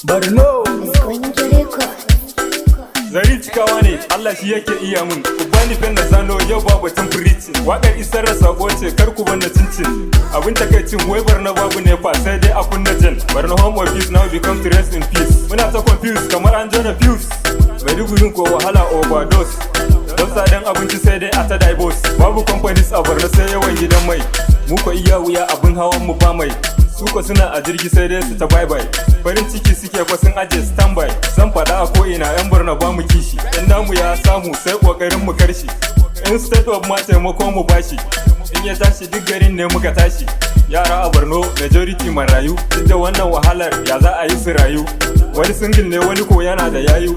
Barno Zari cikawa ne, Allah shi yake iya mun. Ku bani fen na zano yau babu batun preaching. Waƙar isar da sako ce kar ku banda cincin. Abin takaicin wai Barno babu ne fa sai dai a kunna jan. Barno home of peace now become to rest in peace. Muna ta confused kamar an jona fuse. Maiduguri ko wahala overdose. Don tsadan abinci sai dai a ta divorce. Babu companies a Barno sai yawan gidan mai. Mu ko iya wuya abin hawan mu ba mai. Suka suna a jirgi sai dai su ta bye bye. Farin ciki suke kwa sun aje standby. Zan fada a ko'ina yan Barno ba mu kishi. In namu ya samu sai kokarin mu karshi. In state of ma taimako mu bashi. In ya tashi duk garin ne muka tashi. Yara a Barno majority marayu. Duk da wannan wahalar ya za a yi su rayu. Wani single ne wani ko yana da yayu.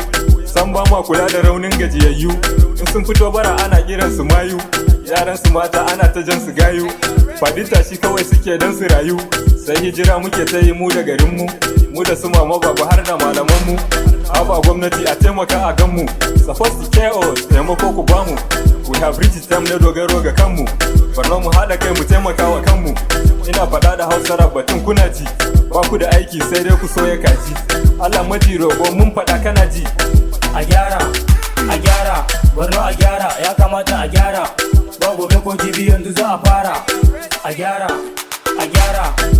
San ba ma kula da raunin gajiyayyu. In sun fito bara ana kiran su mayu. Yaran su mata ana ta jan su gayu. Faɗi tashi kawai suke dan su rayu. Sai hijira muke ta yi mu da garinmu. Mu da su mama babu har da malamanmu. Haba gwamnati a taimaka a ganmu. Supposed to care us taimako ku bamu. We have reached time na dogaro ga kanmu. Barno mu haɗa kai mu taimaka wa kanmu. Ina faɗa da Hausa batun kuna ji. Ba ku da aiki sai dai ku soya kaji. Allah maji roƙo mun faɗa kana ji. a gyara Barno a gyara ya kamata a gyara. Ba gobe ko jibi yanzu za a fara. A gyara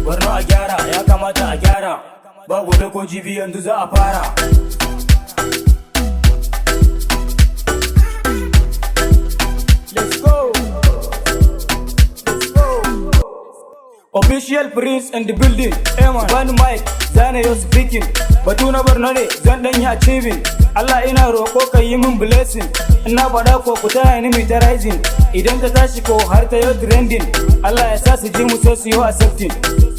Barno a gyara ya kamata a gyara. Ba gobe ko jibi yanzu za a fara. Let's go. Official Prince in the building. One mic, zane yo speaking. Batu na Barno ne zan dan yi achieving. Allah ina roƙo ka yi min blessing. Ina faɗa ko ku taya ni mai ta rising. Idan ta tashi ko har ta yau trending. Allah ya sa su ji mu sai su yi accepting.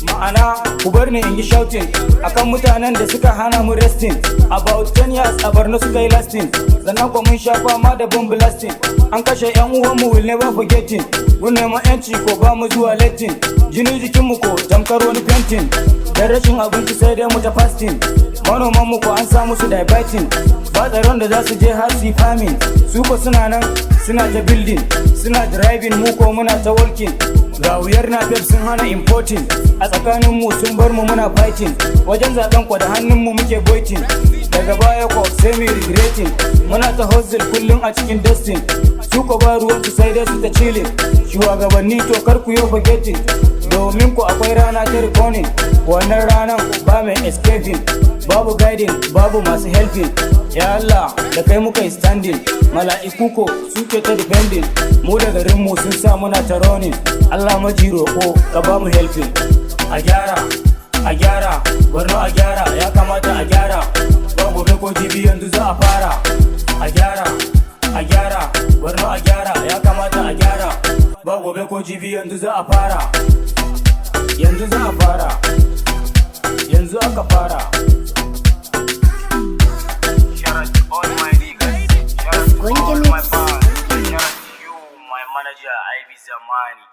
Ma'ana ku bar ni in yi shouting akan mutanen da suka hana mu resting. About 10 years a Barno suka yi lasting. Sannan ko mun sha fama da bomb blasting. An kashe yan uwan mu will never forgetting. Mun neman yanci ko ba mu zuwa letting. Jini jikin mu ko tamkar wani painting. Da rashin abinci sai dai mu ta fasting. Manoman mu ko an sa musu diverting. Ba tsaron da za su je har su farming. Su ko suna nan suna ta building. Suna driving mu ko muna ta walking. Ga wuyar na pep sun hana importing. A tsakanin mu sun bar mu muna fighting. Wajen zaben ko da hannun mu muke boiting. Daga baya ko sai mu regretting. Muna ta hustle kullum a cikin dustin. Su ko ba ruwan su sai dai su ta chilling. Shugabanni to kar ku yo forgetting. Domin ku akwai rana ta reckoning. Wannan ranan ba mai escaping. Babu guiding, babu masu helping. Ya Allah da kai muka yi standing. Mala'iku ko suke ta defending. Mu da garin mu sun sa muna ta running. Allah maji roƙo ka ba mu helping. A gyara Barno a gyara ya kamata a gyara. Ba gobe ko jibi yanzu za a fara. A gyara Barno a gyara ya kamata a gyara. Ba gobe ko jibi yanzu za a fara. Yanzu za a fara. Yanzu aka fara. Shout out to all my niggas. Shout out to all my fans. Shout out to you, my manager, Ivy Zamani.